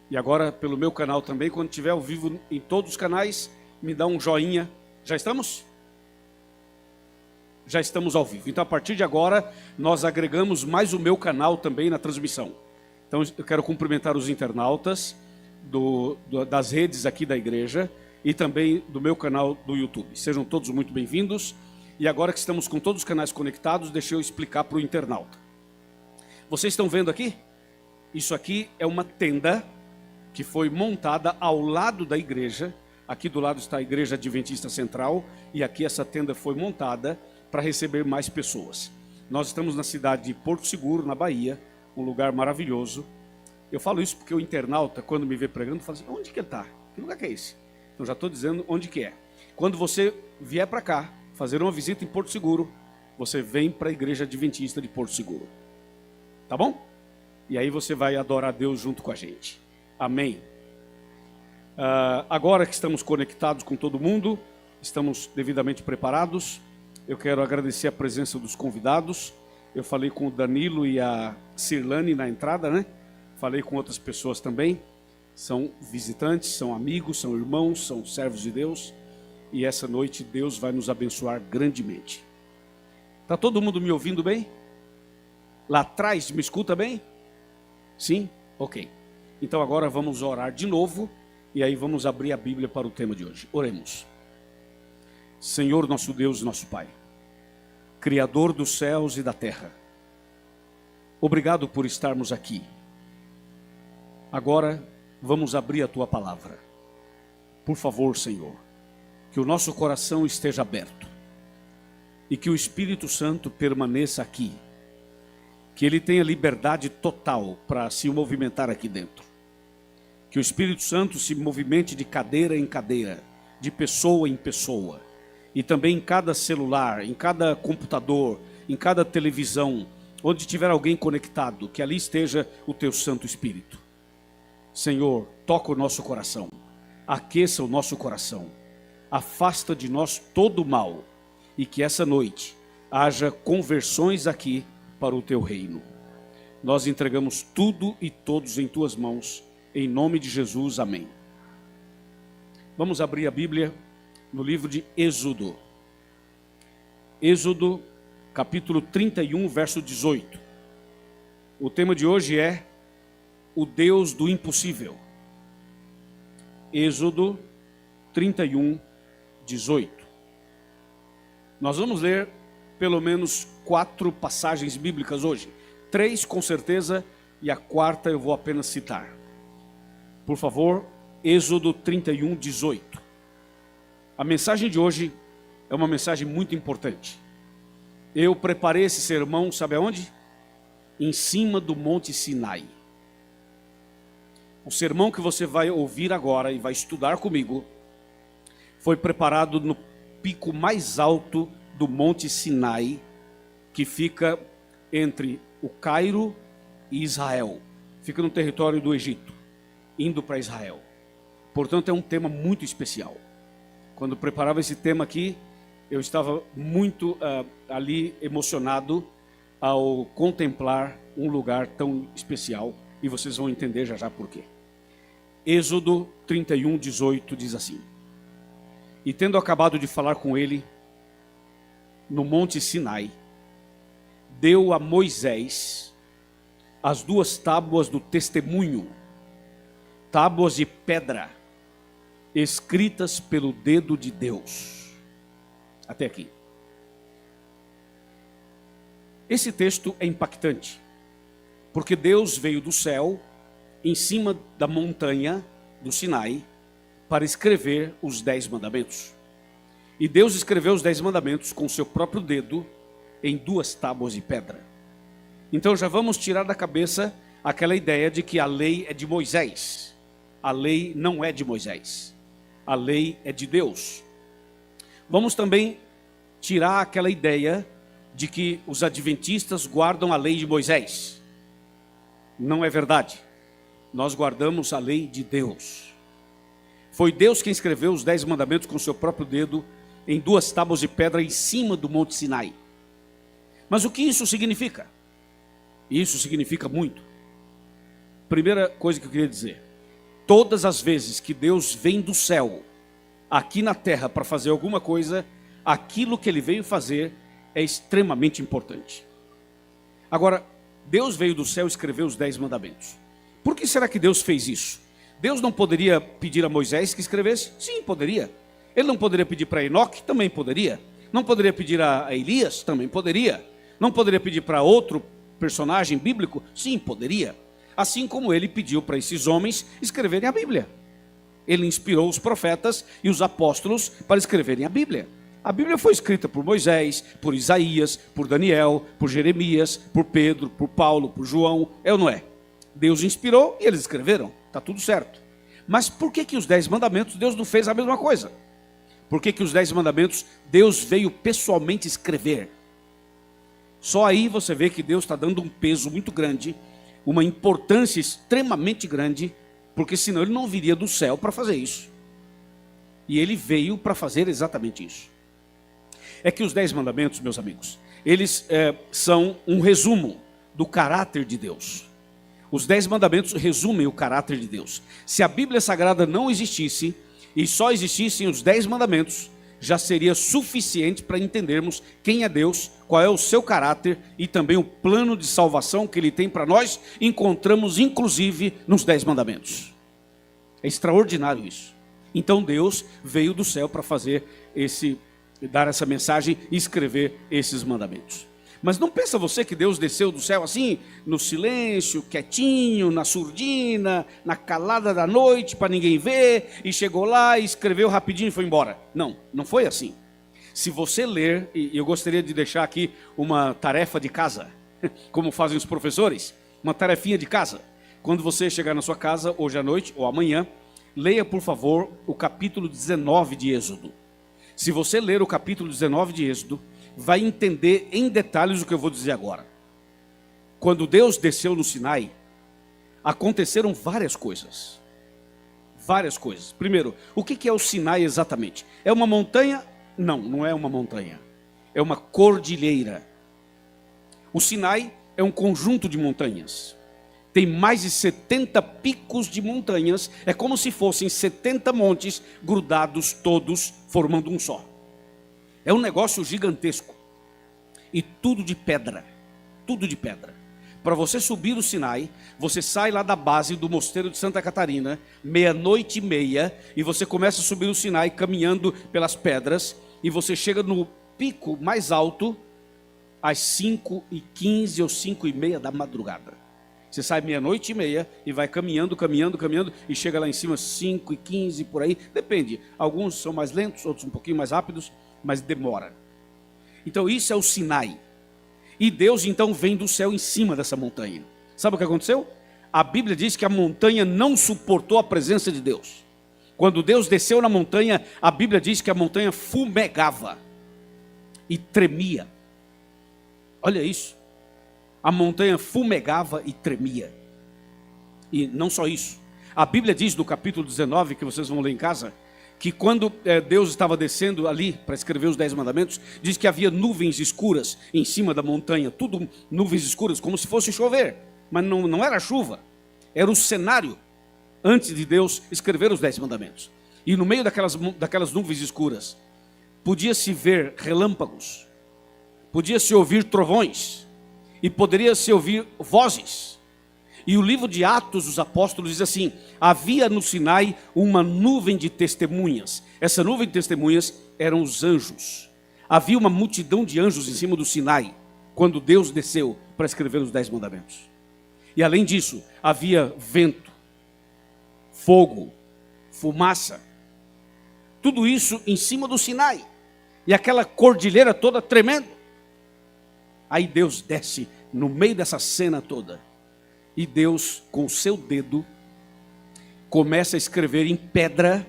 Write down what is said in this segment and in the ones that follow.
E agora pelo meu canal também. Quando estiver ao vivo em todos os canais, me dá um joinha. Já estamos? Já estamos ao vivo. Então a partir de agora nós agregamos mais o meu canal também na transmissão. Então eu quero cumprimentar os internautas das redes aqui da igreja e também do meu canal do YouTube. Sejam todos muito bem-vindos. E agora que estamos com todos os canais conectados, deixa eu explicar para o internauta. Vocês estão vendo aqui? Isso aqui é uma tenda que foi montada ao lado da igreja. Aqui do lado está a Igreja Adventista Central e aqui essa tenda foi montada para receber mais pessoas. Nós estamos na cidade de Porto Seguro, na Bahia, um lugar maravilhoso. Eu falo isso porque o internauta, quando me vê pregando, fala assim, onde que ele está? Que lugar que é esse? Então já estou dizendo onde que é. Quando você vier para cá, fazer uma visita em Porto Seguro, você vem para a Igreja Adventista de Porto Seguro. Tá bom? E aí você vai adorar a Deus junto com a gente. Amém. Agora que estamos conectados com todo mundo, estamos devidamente preparados, eu quero agradecer a presença dos convidados. Eu falei com o Danilo e a Cirlane na entrada, né? Falei com outras pessoas também. São visitantes, são amigos, são irmãos, são servos de Deus. E essa noite Deus vai nos abençoar grandemente. Está todo mundo me ouvindo bem? Lá atrás, me escuta bem? Sim? Ok. Então agora vamos orar de novo. E aí vamos abrir a Bíblia para o tema de hoje. Oremos. Senhor nosso Deus e nosso Pai, Criador dos céus e da terra, obrigado por estarmos aqui. Agora vamos abrir a Tua palavra. Por favor, Senhor, que o nosso coração esteja aberto e que o Espírito Santo permaneça aqui, que Ele tenha liberdade total para se movimentar aqui dentro, que o Espírito Santo se movimente de cadeira em cadeira, de pessoa em pessoa, e também em cada celular, em cada computador, em cada televisão, onde tiver alguém conectado, que ali esteja o Teu Santo Espírito. Senhor, toca o nosso coração, aqueça o nosso coração, afasta de nós todo o mal, e que essa noite haja conversões aqui para o Teu reino. Nós entregamos tudo e todos em Tuas mãos, em nome de Jesus, amém. Vamos abrir a Bíblia no livro de Êxodo. Êxodo, capítulo 31, verso 18. O tema de hoje é o Deus do impossível. Êxodo 31, 18. Nós vamos ler pelo menos 4 passagens bíblicas hoje. 3 com certeza e a 4ª eu vou apenas citar. Por favor, Êxodo 31, 18. A mensagem de hoje é uma mensagem muito importante. Eu preparei esse sermão, sabe aonde? Em cima do Monte Sinai. O sermão que você vai ouvir agora e vai estudar comigo foi preparado no pico mais alto do Monte Sinai, que fica entre o Cairo e Israel. Fica no território do Egito, indo para Israel. Portanto, é um tema muito especial. Quando preparava esse tema aqui, eu estava muito ali emocionado ao contemplar um lugar tão especial, e vocês vão entender já por quê. Êxodo 31, 18 diz assim: E tendo acabado de falar com ele no Monte Sinai, deu a Moisés as 2 tábuas do testemunho, tábuas de pedra, escritas pelo dedo de Deus. Até aqui. Esse texto é impactante, porque Deus veio do céu, em cima da montanha do Sinai, para escrever os 10 mandamentos. E Deus escreveu os 10 mandamentos com o seu próprio dedo, em 2 tábuas de pedra. Então já vamos tirar da cabeça aquela ideia de que a lei é de Moisés. A lei não é de Moisés. A lei é de Deus. Vamos também tirar aquela ideia de que os adventistas guardam a lei de Moisés. Não é verdade. Nós guardamos a lei de Deus. Foi Deus quem escreveu os 10 mandamentos com seu próprio dedo em 2 tábuas de pedra em cima do Monte Sinai. Mas o que isso significa? Isso significa muito. Primeira coisa que eu queria dizer: Todas as vezes que Deus vem do céu, aqui na terra, para fazer alguma coisa, aquilo que ele veio fazer é extremamente importante. Agora, Deus veio do céu escrever os 10 mandamentos. Por que será que Deus fez isso? Deus não poderia pedir a Moisés que escrevesse? Sim, poderia. Ele não poderia pedir para Enoque? Também poderia. Não poderia pedir a Elias? Também poderia. Não poderia pedir para outro personagem bíblico? Sim, poderia. Assim como ele pediu para esses homens escreverem a Bíblia. Ele inspirou os profetas e os apóstolos para escreverem a Bíblia. A Bíblia foi escrita por Moisés, por Isaías, por Daniel, por Jeremias, por Pedro, por Paulo, por João. É ou não é? Deus inspirou e eles escreveram. Está tudo certo. Mas por que os 10 mandamentos Deus não fez a mesma coisa? Por que os 10 mandamentos Deus veio pessoalmente escrever? Só aí você vê que Deus está dando um peso muito grande, uma importância extremamente grande, porque senão ele não viria do céu para fazer isso. E ele veio para fazer exatamente isso. É que os 10 mandamentos, meus amigos, eles são um resumo do caráter de Deus. Os 10 mandamentos resumem o caráter de Deus. Se a Bíblia Sagrada não existisse, e só existissem os 10 mandamentos, já seria suficiente para entendermos quem é Deus, qual é o seu caráter e também o plano de salvação que ele tem para nós, encontramos inclusive nos 10 mandamentos. É extraordinário isso. Então Deus veio do céu para dar essa mensagem e escrever esses mandamentos. Mas não pensa você que Deus desceu do céu assim, no silêncio, quietinho, na surdina, na calada da noite, para ninguém ver, e chegou lá e escreveu rapidinho e foi embora. Não, não foi assim. Se você ler, e eu gostaria de deixar aqui uma tarefa de casa, como fazem os professores, uma tarefinha de casa. Quando você chegar na sua casa, hoje à noite ou amanhã, leia por favor o capítulo 19 de Êxodo. Se você ler o capítulo 19 de Êxodo, vai entender em detalhes o que eu vou dizer agora. Quando Deus desceu no Sinai, aconteceram várias coisas. Várias coisas. Primeiro, o que é o Sinai exatamente? É uma montanha? Não, não é uma montanha. É uma cordilheira. O Sinai é um conjunto de montanhas. Tem mais de 70 picos de montanhas. É como se fossem 70 montes grudados todos, formando um só. É um negócio gigantesco. E tudo de pedra. Tudo de pedra. Para você subir o Sinai, você sai lá da base do Mosteiro de Santa Catarina, 00:30, e você começa a subir o Sinai caminhando pelas pedras, e você chega no pico mais alto às 5:15 ou 5:30 da madrugada. Você sai 00:30 e vai caminhando, e chega lá em cima 5:15 por aí, depende. Alguns são mais lentos, outros um pouquinho mais rápidos, mas demora. Então isso é o Sinai. E Deus então vem do céu em cima dessa montanha. Sabe o que aconteceu? A Bíblia diz que a montanha não suportou a presença de Deus. Quando Deus desceu na montanha, a Bíblia diz que a montanha fumegava e tremia. Olha isso. A montanha fumegava e tremia. E não só isso. A Bíblia diz no capítulo 19, que vocês vão ler em casa, que quando Deus estava descendo ali para escrever os 10 mandamentos, diz que havia nuvens escuras em cima da montanha, tudo nuvens escuras, como se fosse chover, mas não era chuva, era o cenário antes de Deus escrever os 10 mandamentos. E no meio daquelas nuvens escuras, podia-se ver relâmpagos, podia-se ouvir trovões, e poderia-se ouvir vozes. E o livro de Atos dos Apóstolos diz assim: havia no Sinai uma nuvem de testemunhas. Essa nuvem de testemunhas eram os anjos. Havia uma multidão de anjos em cima do Sinai, quando Deus desceu para escrever os 10 mandamentos. E além disso, havia vento, fogo, fumaça. Tudo isso em cima do Sinai. E aquela cordilheira toda tremendo. Aí Deus desce no meio dessa cena toda. E Deus, com o seu dedo, começa a escrever em pedra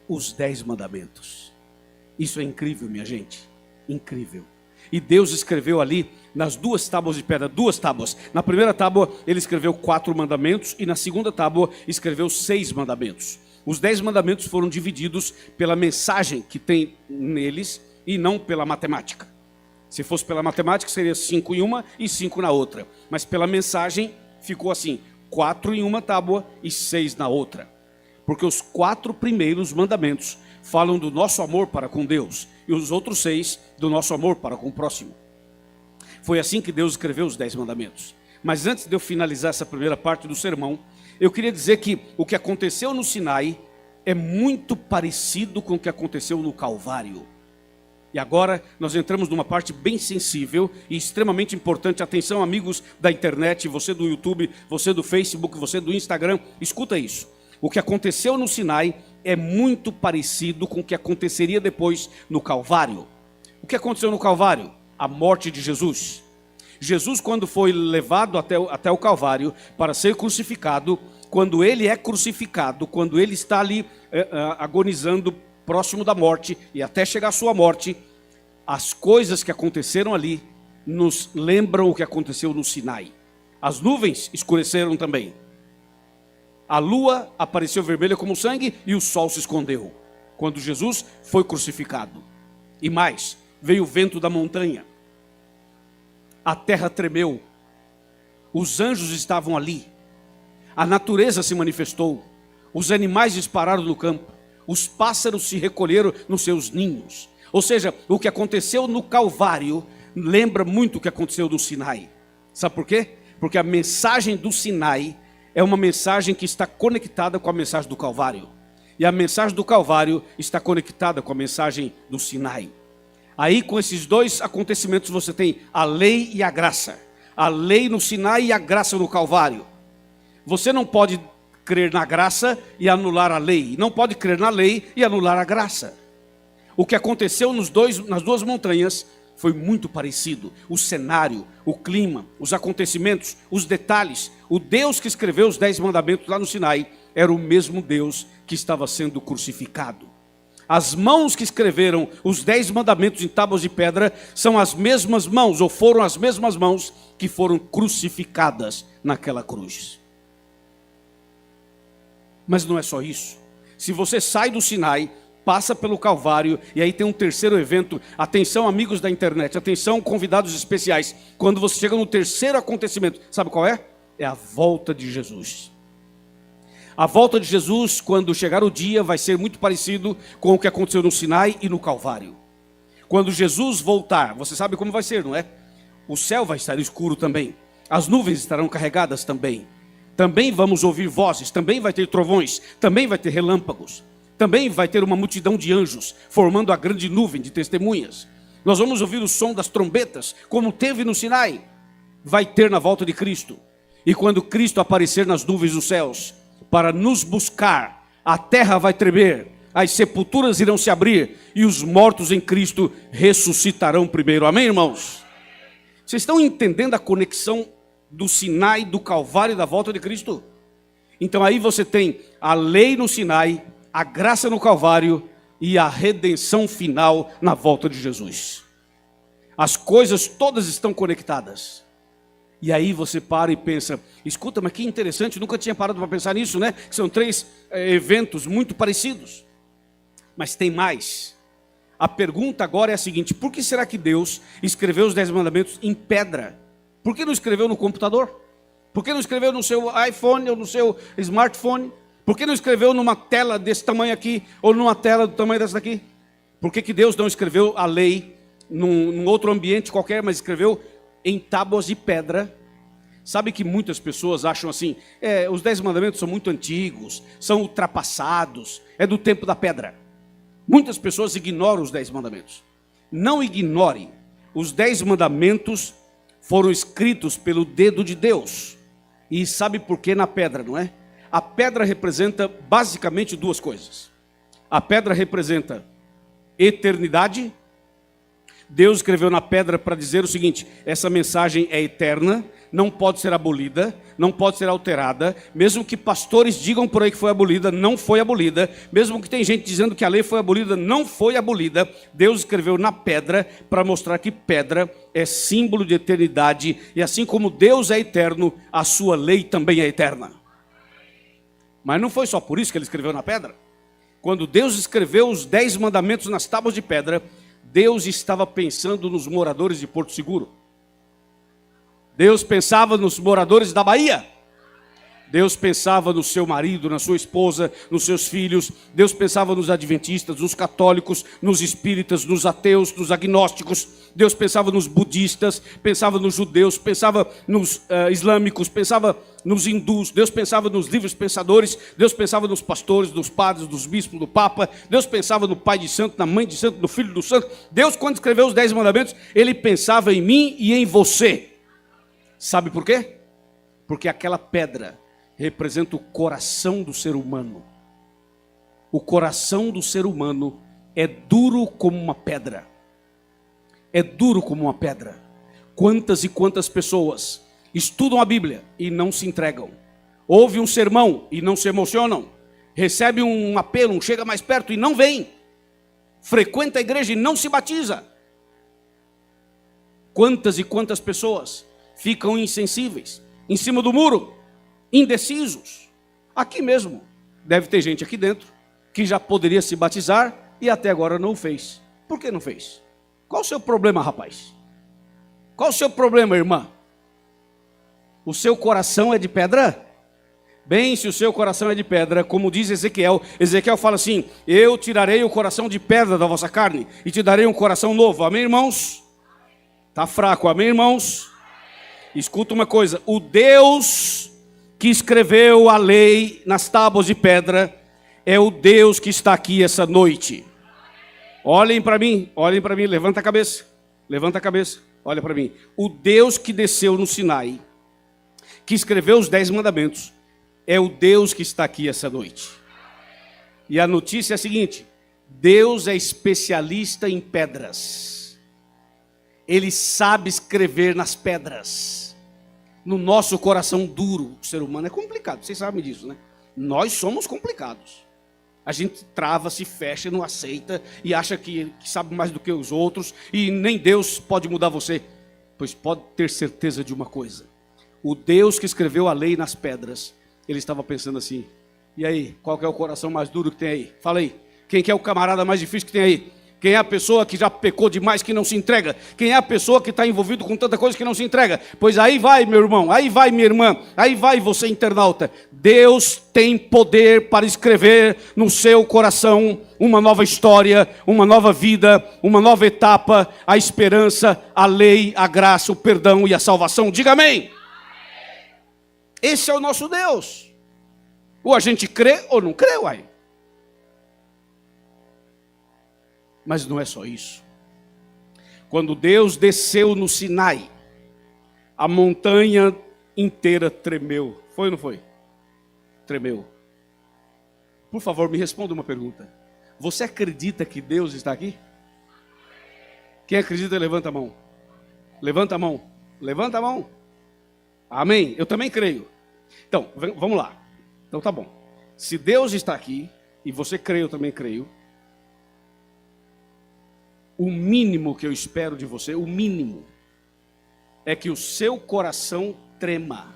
os 10 mandamentos. Isso é incrível, minha gente. Incrível. E Deus escreveu ali, nas 2 tábuas de pedra, 2 tábuas. Na primeira tábua, ele escreveu 4 mandamentos. E na segunda tábua, escreveu 6 mandamentos. Os 10 mandamentos foram divididos pela mensagem que tem neles e não pela matemática. Se fosse pela matemática, seria 5 em uma e 5 na outra. Mas pela mensagem, ficou assim, 4 em uma tábua e 6 na outra. Porque os 4 primeiros mandamentos falam do nosso amor para com Deus, e os outros 6 do nosso amor para com o próximo. Foi assim que Deus escreveu os 10 mandamentos. Mas antes de eu finalizar essa primeira parte do sermão, eu queria dizer que o que aconteceu no Sinai é muito parecido com o que aconteceu no Calvário. E agora nós entramos numa parte bem sensível e extremamente importante. Atenção, amigos da internet, você do YouTube, você do Facebook, você do Instagram, escuta isso. O que aconteceu no Sinai é muito parecido com o que aconteceria depois no Calvário. O que aconteceu no Calvário? A morte de Jesus. Jesus, quando foi levado até o Calvário para ser crucificado, quando ele é crucificado, quando ele está ali agonizando próximo da morte e até chegar à sua morte, as coisas que aconteceram ali nos lembram o que aconteceu no Sinai. As nuvens escureceram também. A lua apareceu vermelha como sangue e o sol se escondeu quando Jesus foi crucificado. E mais, veio o vento da montanha. A terra tremeu. Os anjos estavam ali. A natureza se manifestou. Os animais dispararam no campo. Os pássaros se recolheram nos seus ninhos. Ou seja, o que aconteceu no Calvário lembra muito o que aconteceu no Sinai. Sabe por quê? Porque a mensagem do Sinai é uma mensagem que está conectada com a mensagem do Calvário. E a mensagem do Calvário está conectada com a mensagem do Sinai. Aí, com esses 2 acontecimentos, você tem a lei e a graça. A lei no Sinai e a graça no Calvário. Você não pode crer na graça e anular a lei. Não pode crer na lei e anular a graça. O que aconteceu nas 2 montanhas foi muito parecido. O cenário, o clima, os acontecimentos, os detalhes. O Deus que escreveu os 10 mandamentos lá no Sinai era o mesmo Deus que estava sendo crucificado. As mãos que escreveram os 10 mandamentos em tábuas de pedra são as mesmas mãos, ou foram as mesmas mãos que foram crucificadas naquela cruz. Mas não é só isso. Se você sai do Sinai, passa pelo Calvário, e aí tem um terceiro evento. Atenção, amigos da internet, atenção, convidados especiais. Quando você chega no terceiro acontecimento, sabe qual é? É a volta de Jesus. A volta de Jesus, quando chegar o dia, vai ser muito parecido com o que aconteceu no Sinai e no Calvário. Quando Jesus voltar, você sabe como vai ser, não é? O céu vai estar escuro também. As nuvens estarão carregadas também. Também vamos ouvir vozes, também vai ter trovões, também vai ter relâmpagos. Também vai ter uma multidão de anjos, formando a grande nuvem de testemunhas. Nós vamos ouvir o som das trombetas, como teve no Sinai. Vai ter na volta de Cristo. E quando Cristo aparecer nas nuvens dos céus, para nos buscar, a terra vai tremer, as sepulturas irão se abrir, e os mortos em Cristo ressuscitarão primeiro. Amém, irmãos? Vocês estão entendendo a conexão do Sinai, do Calvário e da volta de Cristo? Então aí você tem a lei no Sinai, a graça no Calvário e a redenção final na volta de Jesus. As coisas todas estão conectadas. E aí você para e pensa, escuta, mas que interessante, nunca tinha parado para pensar nisso, né? Que são 3 eventos muito parecidos. Mas tem mais. A pergunta agora é a seguinte: por que será que Deus escreveu os 10 mandamentos em pedra? Por que não escreveu no computador? Por que não escreveu no seu iPhone ou no seu smartphone? Por que não escreveu numa tela desse tamanho aqui ou numa tela do tamanho dessa daqui? Por que Deus não escreveu a lei num outro ambiente qualquer, mas escreveu em tábuas de pedra? Sabe que muitas pessoas acham assim, os 10 mandamentos são muito antigos, são ultrapassados, é do tempo da pedra. Muitas pessoas ignoram os 10 mandamentos. Não ignore, os 10 mandamentos foram escritos pelo dedo de Deus. E sabe por que na pedra, não é? A pedra representa basicamente 2 coisas. A pedra representa eternidade. Deus escreveu na pedra para dizer o seguinte: essa mensagem é eterna, não pode ser abolida, não pode ser alterada. Mesmo que pastores digam por aí que foi abolida, não foi abolida. Mesmo que tem gente dizendo que a lei foi abolida, não foi abolida. Deus escreveu na pedra para mostrar que pedra é símbolo de eternidade. E assim como Deus é eterno, a sua lei também é eterna. Mas não foi só por isso que ele escreveu na pedra. Quando Deus escreveu os 10 mandamentos nas tábuas de pedra, Deus estava pensando nos moradores de Porto Seguro. Deus pensava nos moradores da Bahia. Deus pensava no seu marido, na sua esposa, nos seus filhos. Deus pensava nos adventistas, nos católicos, nos espíritas, nos ateus, nos agnósticos. Deus pensava nos budistas, pensava nos judeus, pensava nos islâmicos, pensava nos hindus. Deus pensava nos livres pensadores. Deus pensava nos pastores, nos padres, nos bispos, do papa. Deus pensava no pai de santo, na mãe de santo, no filho do santo. Deus, quando escreveu os 10 mandamentos, Ele pensava em mim e em você. Sabe por quê? Porque aquela pedra representa o coração do ser humano. O coração do ser humano é duro como uma pedra. É duro como uma pedra. Quantas e quantas pessoas estudam a Bíblia e não se entregam. Ouvem um sermão e não se emocionam. Recebem um apelo, chega mais perto e não vem. Frequenta a igreja e não se batiza. Quantas e quantas pessoas ficam insensíveis, em cima do muro, indecisos. Aqui mesmo, deve ter gente aqui dentro que já poderia se batizar e até agora não o fez. Por que não fez? Qual o seu problema, rapaz? Qual o seu problema, irmã? O seu coração é de pedra? Bem, se o seu coração é de pedra, como diz Ezequiel, Ezequiel fala assim: eu tirarei o coração de pedra da vossa carne e te darei um coração novo. Amém, irmãos? Está fraco, amém, irmãos? Escuta uma coisa, o Deus que escreveu a lei nas tábuas de pedra é o Deus que está aqui essa noite. Olhem para mim, levanta a cabeça, olha para mim. O Deus que desceu no Sinai, que escreveu os 10 mandamentos, é o Deus que está aqui essa noite. E a notícia é a seguinte: Deus é especialista em pedras. Ele sabe escrever nas pedras. No nosso coração duro, o ser humano é complicado, vocês sabem disso, né? Nós somos complicados. A gente trava, se fecha, não aceita e acha que sabe mais do que os outros e nem Deus pode mudar você. Pois pode ter certeza de uma coisa: o Deus que escreveu a lei nas pedras, Ele estava pensando assim: e aí, qual que é o coração mais duro que tem aí? Fala aí, quem que é o camarada mais difícil que tem aí? Quem é a pessoa que já pecou demais, que não se entrega? Quem é a pessoa que está envolvido com tanta coisa que não se entrega? Pois aí vai, meu irmão, aí vai, minha irmã, aí vai você, internauta. Deus tem poder para escrever no seu coração uma nova história, uma nova vida, uma nova etapa, a esperança, a lei, a graça, o perdão e a salvação. Diga amém. Esse é o nosso Deus. Ou a gente crê ou não crê, uai. Mas não é só isso. Quando Deus desceu no Sinai, a montanha inteira tremeu. Foi ou não foi? Tremeu. Por favor, me responda uma pergunta. Você acredita que Deus está aqui? Quem acredita, levanta a mão. Levanta a mão. Levanta a mão. Amém? Eu também creio. Então, vamos lá. Então tá bom. Se Deus está aqui, e você crê, eu também creio, o mínimo que eu espero de você, o mínimo, é que o seu coração trema.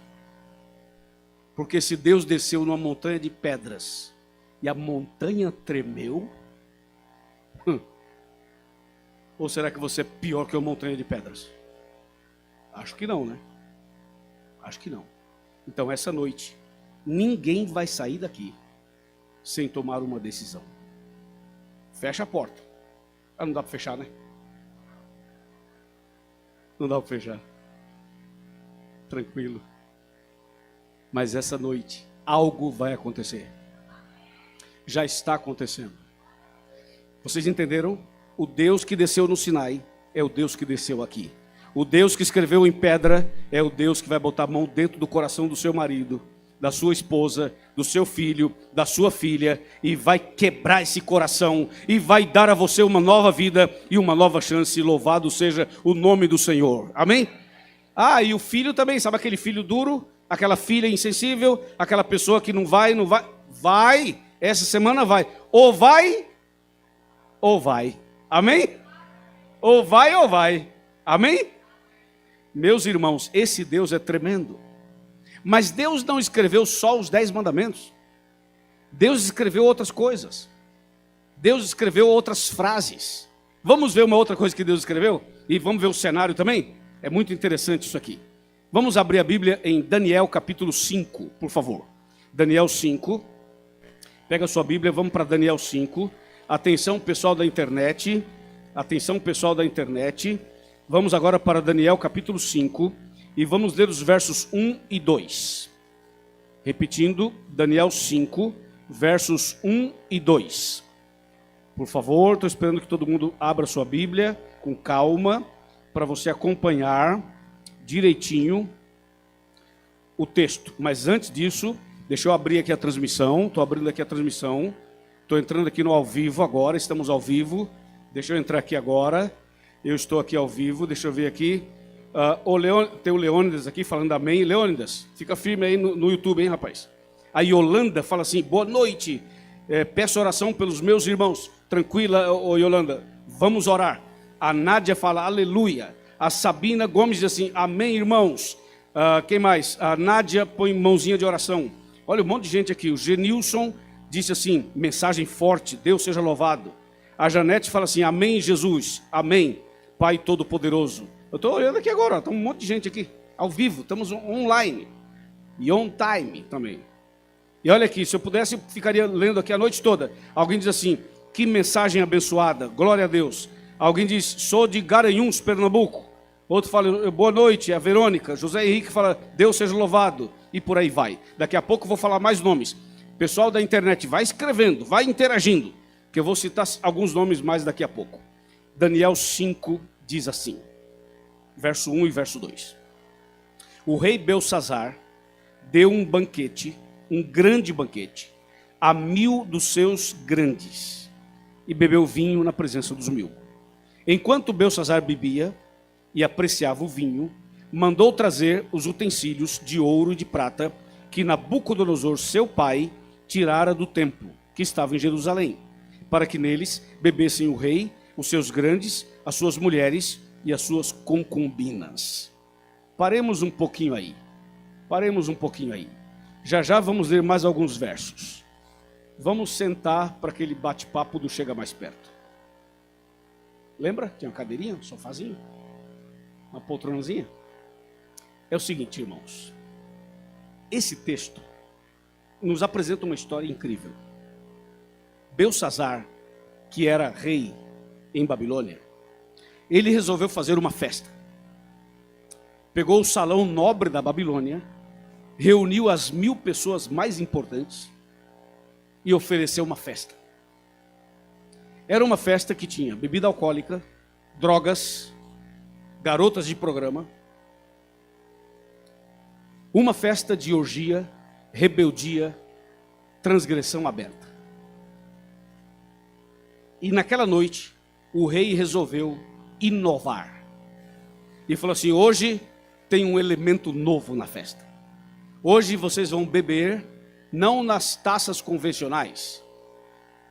Porque se Deus desceu numa montanha de pedras e a montanha tremeu, ou será que você é pior que uma montanha de pedras? Acho que não, né? Acho que não. Então essa noite, ninguém vai sair daqui sem tomar uma decisão. Fecha a porta. Ah, não dá para fechar, né? Não dá para fechar. Tranquilo. Mas essa noite, algo vai acontecer. Já está acontecendo. Vocês entenderam? O Deus que desceu no Sinai é o Deus que desceu aqui. O Deus que escreveu em pedra é o Deus que vai botar a mão dentro do coração do seu marido, da sua esposa, do seu filho, da sua filha, e vai quebrar esse coração, e vai dar a você uma nova vida e uma nova chance. Louvado seja o nome do Senhor. Amém? Ah, e o filho também, sabe aquele filho duro, aquela filha insensível, aquela pessoa que não vai, vai, essa semana vai, ou vai, ou vai. Amém? Ou vai, amém? Meus irmãos, esse Deus é tremendo. Mas Deus não escreveu só os 10 mandamentos. Deus escreveu outras coisas. Deus escreveu outras frases. Vamos ver uma outra coisa que Deus escreveu? E vamos ver o cenário também? É muito interessante isso aqui. Vamos abrir a Bíblia em Daniel capítulo 5, por favor. Daniel 5. Pega a sua Bíblia, vamos para Daniel 5. Atenção, pessoal da internet. Atenção, pessoal da internet. Vamos agora para Daniel capítulo 5 e vamos ler os versos 1 e 2. Repetindo, Daniel 5, versos 1 e 2. Por favor, estou esperando que todo mundo abra sua Bíblia com calma, para você acompanhar direitinho o texto. Mas antes disso, deixa eu abrir aqui a transmissão. Estou abrindo aqui a transmissão. Estou entrando aqui no ao vivo agora, estamos ao vivo. Deixa eu entrar aqui agora. Eu estou aqui ao vivo, deixa eu ver aqui. Tem o Leônidas aqui falando amém. Leônidas, fica firme aí no YouTube, hein, rapaz? A Yolanda fala assim, boa noite. Peço oração pelos meus irmãos. Tranquila, Yolanda, vamos orar. A Nádia fala aleluia. A Sabina Gomes diz assim, amém, irmãos. Quem mais? A Nádia põe mãozinha de oração. Olha um monte de gente aqui. O Genilson disse assim, mensagem forte, Deus seja louvado. A Janete fala assim, amém, Jesus, amém, Pai Todo-Poderoso. Eu estou olhando aqui agora, tem um monte de gente aqui, ao vivo, estamos online. E on time também. E olha aqui, se eu pudesse, eu ficaria lendo aqui a noite toda. Alguém diz assim, que mensagem abençoada, glória a Deus. Alguém diz, sou de Garanhuns, Pernambuco. Outro fala, boa noite, é a Verônica. José Henrique fala, Deus seja louvado. E por aí vai. Daqui a pouco eu vou falar mais nomes. Pessoal da internet, vai escrevendo, vai interagindo, que eu vou citar alguns nomes mais daqui a pouco. Daniel 5 diz assim, verso 1 e verso 2. O rei Belsazzar deu um banquete, um grande banquete, a 1000 dos seus grandes, e bebeu vinho na presença dos 1000. Enquanto Belsazzar bebia e apreciava o vinho, mandou trazer os utensílios de ouro e de prata que Nabucodonosor, seu pai, tirara do templo, que estava em Jerusalém, para que neles bebessem o rei, os seus grandes, as suas mulheres e as suas concubinas. Paremos um pouquinho aí. Paremos um pouquinho aí. Já já vamos ler mais alguns versos. Vamos sentar para aquele bate-papo do Chega Mais Perto. Lembra? Tinha uma cadeirinha, um sofazinho, uma poltronazinha. É o seguinte, irmãos. Esse texto nos apresenta uma história incrível. Belsazzar, que era rei em Babilônia, ele resolveu fazer uma festa. Pegou o salão nobre da Babilônia, reuniu as 1000 pessoas mais importantes e ofereceu uma festa. Era uma festa que tinha bebida alcoólica, drogas, garotas de programa, uma festa de orgia, rebeldia, transgressão aberta. E naquela noite, o rei resolveu inovar. E falou assim, hoje tem um elemento novo na festa. Hoje vocês vão beber, não nas taças convencionais.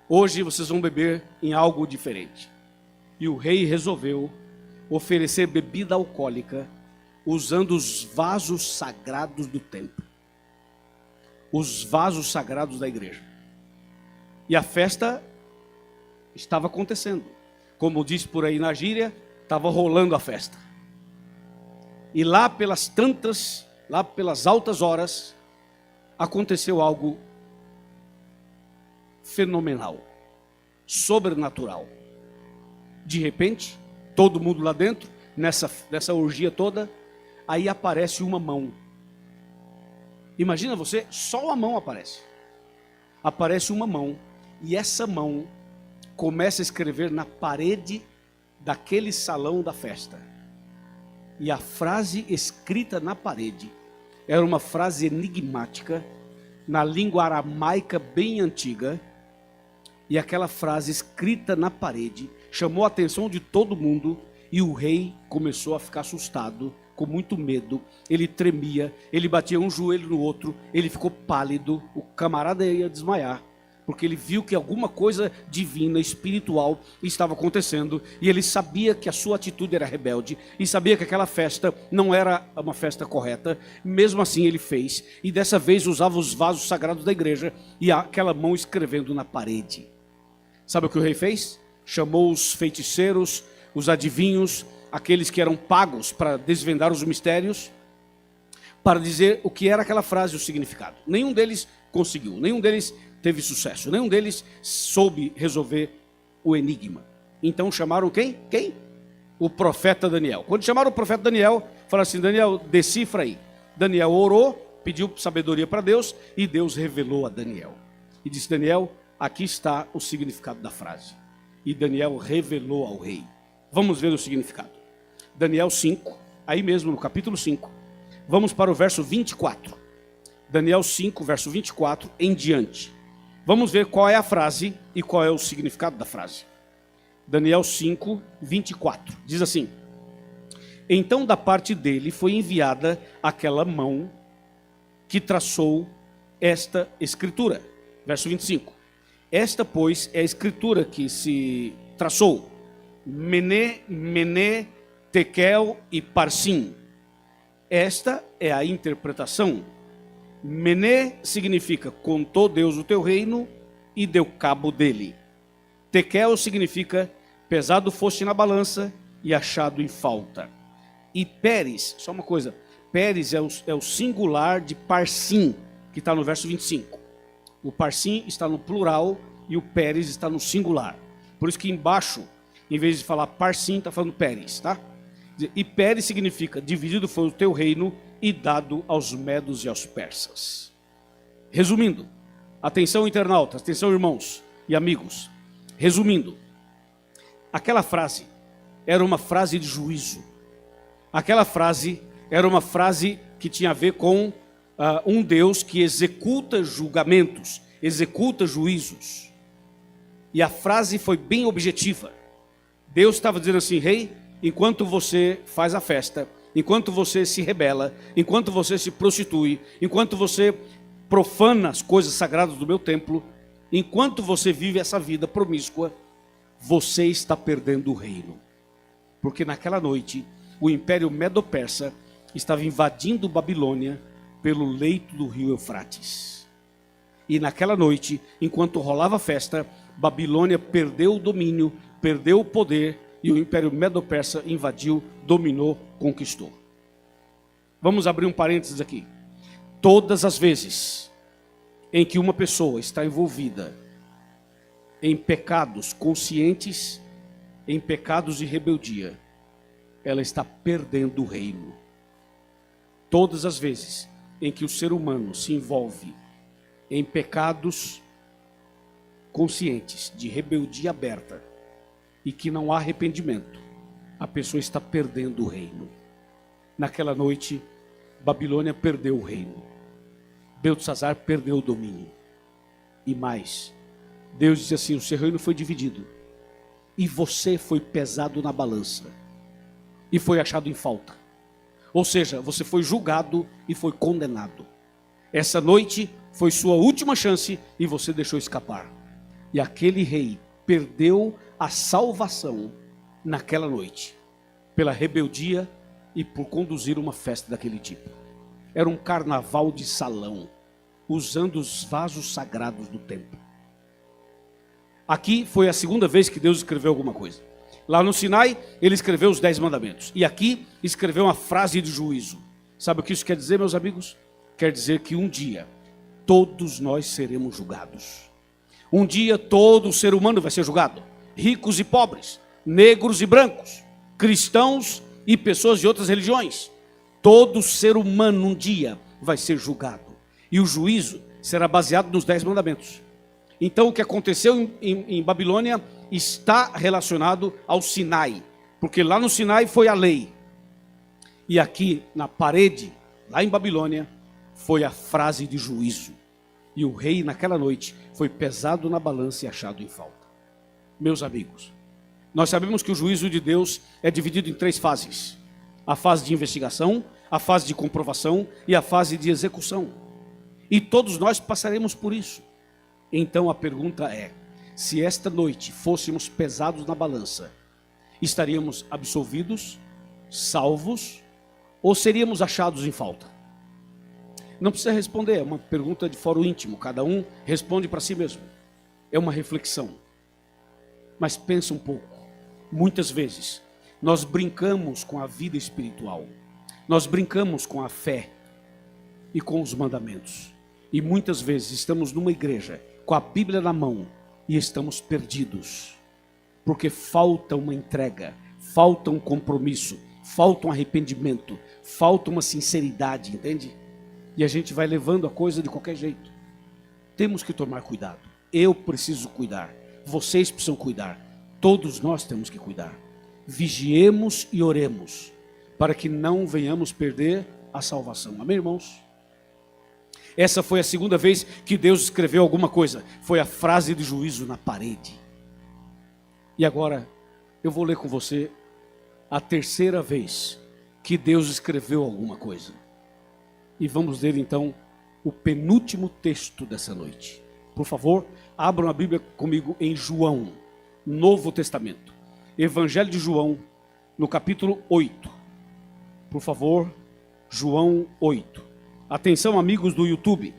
Hoje vocês vão beber em algo diferente. E o rei resolveu oferecer bebida alcoólica usando os vasos sagrados do templo. Os vasos sagrados da igreja. E a festa estava acontecendo. Como diz por aí na gíria, estava rolando a festa. E lá pelas tantas, lá pelas altas horas, aconteceu algo fenomenal, sobrenatural. De repente, todo mundo lá dentro, nessa orgia toda, aí aparece uma mão. Imagina você, só uma mão aparece. Aparece uma mão, e essa mão começa a escrever na parede daquele salão da festa. E a frase escrita na parede era uma frase enigmática, na língua aramaica bem antiga. E aquela frase escrita na parede chamou a atenção de todo mundo. E o rei começou a ficar assustado, com muito medo. Ele tremia, ele batia um joelho no outro, ele ficou pálido. O camarada ia desmaiar, porque ele viu que alguma coisa divina, espiritual estava acontecendo, e ele sabia que a sua atitude era rebelde, e sabia que aquela festa não era uma festa correta. Mesmo assim ele fez, e dessa vez usava os vasos sagrados da igreja, e aquela mão escrevendo na parede. Sabe o que o rei fez? Chamou os feiticeiros, os adivinhos, aqueles que eram pagos para desvendar os mistérios, para dizer o que era aquela frase, o significado. Nenhum deles conseguiu, nenhum deles teve sucesso, nenhum deles soube resolver o enigma. Então chamaram quem? Quem? O profeta Daniel. Quando chamaram o profeta Daniel, falaram assim: Daniel, decifra aí. Daniel orou, pediu sabedoria para Deus, e Deus revelou a Daniel. E disse: Daniel, aqui está o significado da frase. E Daniel revelou ao rei. Vamos ver o significado. Daniel 5, aí mesmo no capítulo 5. Vamos para o verso 24. Daniel 5, verso 24 em diante. Vamos ver qual é a frase e qual é o significado da frase. Daniel 5, 24. Diz assim: então da parte dele foi enviada aquela mão que traçou esta escritura. Verso 25. Esta, pois, é a escritura que se traçou. Mené, Mené, Tekel e Parsim. Esta é a interpretação. Mené significa: contou Deus o teu reino e deu cabo dele. Tekel significa: pesado foste na balança e achado em falta. E Pérez, só uma coisa, Pérez é o singular de Parsim, que está no verso 25. O Parsim está no plural e o Pérez está no singular. Por isso que embaixo, em vez de falar Parsim, está falando Pérez, tá? E Pérez significa: dividido foi o teu reino e dado aos medos e aos persas. Resumindo, atenção internautas, atenção irmãos e amigos. Resumindo, aquela frase era uma frase de juízo. Aquela frase era uma frase que tinha a ver com um Deus que executa julgamentos, executa juízos. E a frase foi bem objetiva. Deus estava dizendo assim: rei, enquanto você faz a festa, enquanto você se rebela, enquanto você se prostitui, enquanto você profana as coisas sagradas do meu templo, enquanto você vive essa vida promíscua, você está perdendo o reino. Porque naquela noite, o Império Medo-Persa estava invadindo Babilônia pelo leito do rio Eufrates. E naquela noite, enquanto rolava a festa, Babilônia perdeu o domínio, perdeu o poder, e o Império Medo-Persa invadiu, dominou, conquistou. Vamos abrir um parênteses aqui. Todas as vezes em que uma pessoa está envolvida em pecados conscientes, em pecados de rebeldia, ela está perdendo o reino. Todas as vezes em que o ser humano se envolve em pecados conscientes, de rebeldia aberta, e que não há arrependimento, a pessoa está perdendo o reino. Naquela noite, Babilônia perdeu o reino. Beltesazar perdeu o domínio. E mais, Deus disse assim: o seu reino foi dividido, e você foi pesado na balança, e foi achado em falta. Ou seja, você foi julgado e foi condenado. Essa noite foi sua última chance e você deixou escapar. E aquele rei perdeu a salvação naquela noite, pela rebeldia e por conduzir uma festa daquele tipo. Era um carnaval de salão, usando os vasos sagrados do templo. Aqui foi a segunda vez que Deus escreveu alguma coisa. Lá no Sinai, ele escreveu os 10 mandamentos. E aqui, escreveu uma frase de juízo. Sabe o que isso quer dizer, meus amigos? Quer dizer que um dia, todos nós seremos julgados. Um dia, todo ser humano vai ser julgado. Ricos e pobres, negros e brancos, cristãos e pessoas de outras religiões. Todo ser humano um dia vai ser julgado. E o juízo será baseado nos 10 mandamentos. Então o que aconteceu em Babilônia está relacionado ao Sinai. Porque lá no Sinai foi a lei. E aqui na parede, lá em Babilônia, foi a frase de juízo. E o rei naquela noite foi pesado na balança e achado em falta. Meus amigos, nós sabemos que o juízo de Deus é dividido em 3 fases. A fase de investigação, a fase de comprovação e a fase de execução. E todos nós passaremos por isso. Então a pergunta é: se esta noite fôssemos pesados na balança, estaríamos absolvidos, salvos, ou seríamos achados em falta? Não precisa responder, é uma pergunta de fórum íntimo, cada um responde para si mesmo. É uma reflexão. Mas pensa um pouco. Muitas vezes nós brincamos com a vida espiritual, nós brincamos com a fé e com os mandamentos. E muitas vezes estamos numa igreja com a Bíblia na mão e estamos perdidos, porque falta uma entrega, falta um compromisso, falta um arrependimento, falta uma sinceridade, entende? E a gente vai levando a coisa de qualquer jeito. Temos que tomar cuidado. Eu preciso cuidar, vocês precisam cuidar, todos nós temos que cuidar. Vigiemos e oremos, para que não venhamos perder a salvação. Amém, irmãos? Essa foi a segunda vez que Deus escreveu alguma coisa. Foi a frase de juízo na parede. E agora, eu vou ler com você a terceira vez que Deus escreveu alguma coisa. E vamos ler então o penúltimo texto dessa noite. Por favor, abram a Bíblia comigo em João, Novo Testamento. Evangelho de João, no capítulo 8. Por favor, João 8. Atenção, amigos do YouTube.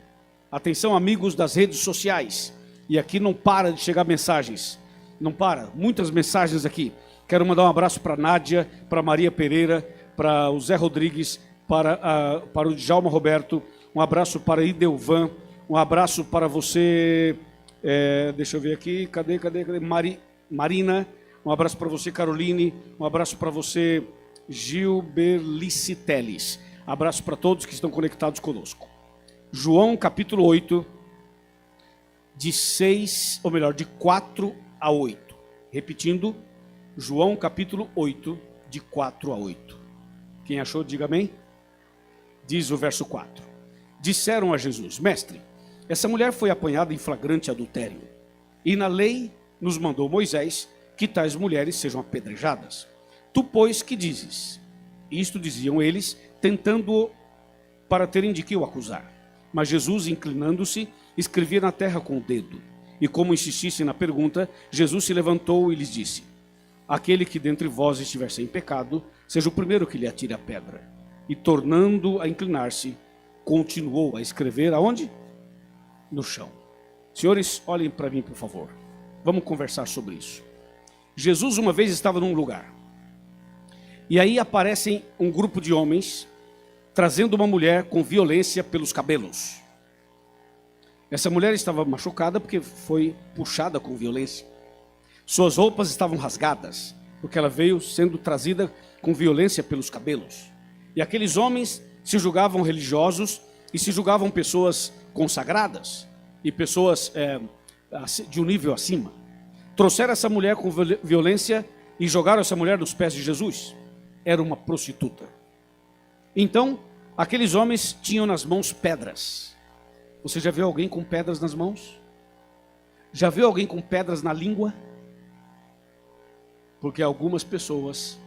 Atenção, amigos das redes sociais. E aqui não para de chegar mensagens. Não para, muitas mensagens aqui. Quero mandar um abraço para a Nádia, para a Maria Pereira, para o Zé Rodrigues, para o Djalma Roberto. Um abraço para Idelvan. Um abraço para você, deixa eu ver aqui, cadê? Marina. Um abraço para você, Caroline. Um abraço para você, Gilberlice Teles. Abraço para todos que estão conectados conosco. João capítulo 8, de 4 a 8. Repetindo, João capítulo 8, de 4 a 8. Quem achou, diga amém. Diz o verso 4. Disseram a Jesus: Mestre, essa mulher foi apanhada em flagrante adultério. E na lei nos mandou Moisés que tais mulheres sejam apedrejadas. Tu, pois, que dizes? Isto diziam eles, tentando para terem de que o acusar. Mas Jesus, inclinando-se, escrevia na terra com o dedo. E como insistissem na pergunta, Jesus se levantou e lhes disse: Aquele que dentre vós estiver sem pecado, seja o primeiro que lhe atire a pedra. E tornando a inclinar-se, continuou a escrever aonde? No chão. Senhores, olhem para mim, por favor. Vamos conversar sobre isso. Jesus uma vez estava num lugar. E aí aparecem um grupo de homens trazendo uma mulher com violência pelos cabelos. Essa mulher estava machucada porque foi puxada com violência. Suas roupas estavam rasgadas, porque ela veio sendo trazida com violência pelos cabelos. E aqueles homens se julgavam religiosos e se julgavam pessoas consagradas e pessoas de um nível acima. Trouxeram essa mulher com violência e jogaram essa mulher nos pés de Jesus. Era uma prostituta. Então, aqueles homens tinham nas mãos pedras. Você já viu alguém com pedras nas mãos? Já viu alguém com pedras na língua? Porque algumas pessoas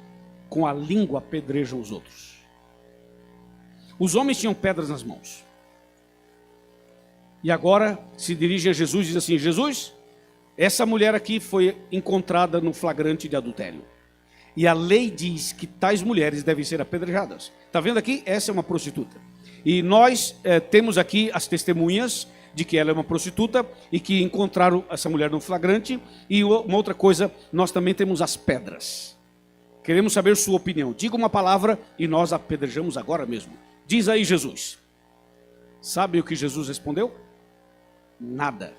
com a língua apedrejam os outros. Os homens tinham pedras nas mãos. E agora se dirige a Jesus e diz assim: Jesus, essa mulher aqui foi encontrada no flagrante de adultério. E a lei diz que tais mulheres devem ser apedrejadas. Está vendo aqui? Essa é uma prostituta. E nós temos aqui as testemunhas de que ela é uma prostituta e que encontraram essa mulher no flagrante. E uma outra coisa, nós também temos as pedras. Queremos saber sua opinião. Diga uma palavra e nós apedrejamos agora mesmo. Diz aí, Jesus. Sabe o que Jesus respondeu? Nada.